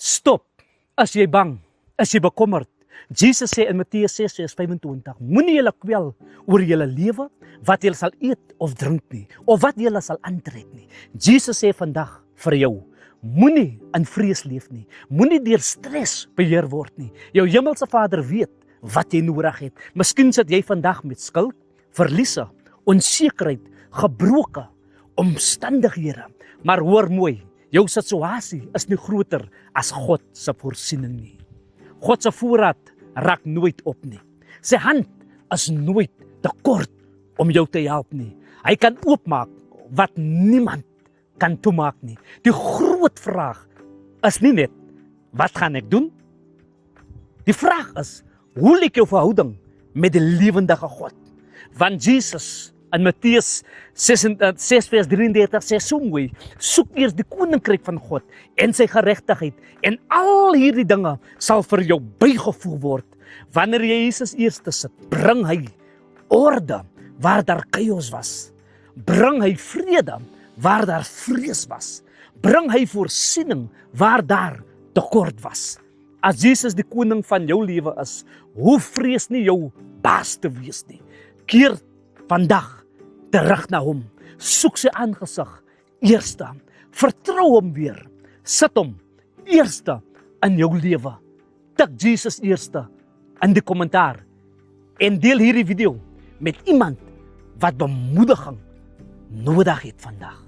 Stop as jy bang, as jy bekommerd. Jesus sê in Matteus 6:25, moenie julle kwel oor julle lewe, wat julle sal eet of drink nie, of wat julle sal aantrek nie. Jesus sê vandag vir jou, moenie in vrees leef nie, moenie deur stres beheer word nie. Jou hemelse Vader weet wat jy nodig het. Miskien sit jy vandag met skuld, verliese, onsekerheid, gebroke omstandighede. Maar hoor mooi, jou situasie is nie groter as God se voorsiening nie. God se voorraad raak nooit op nie. Sy hand is nooit te kort om jou te help nie. Hy kan oopmaak wat niemand kan toemaak nie. Die groot vraag is nie net, wat gaan ek doen? Die vraag is, hoe lyk jou verhouding met die lewendige God? Want Jesus in Matteus 6:33 sê so mooi, soek eers die koninkryk van God en sy geregtigheid en al hierdie dinge sal vir jou bygevoeg word. Wanneer jy Jesus eerste sit, bring hy orde waar daar chaos was. Bring hy vrede waar daar vrees was. Bring hy voorsiening waar daar tekort was. As Jesus die koning van jou lewe is, hoef vrees nie jou baas te wees nie. Keer vandag terug na hom. Soek sy aangesig eerste. Vertrou hom weer. Sit hom eerste in jou lewe. Tik Jesus eerste in die kommentaar. En deel hierdie video met iemand wat bemoediging nodig het vandag.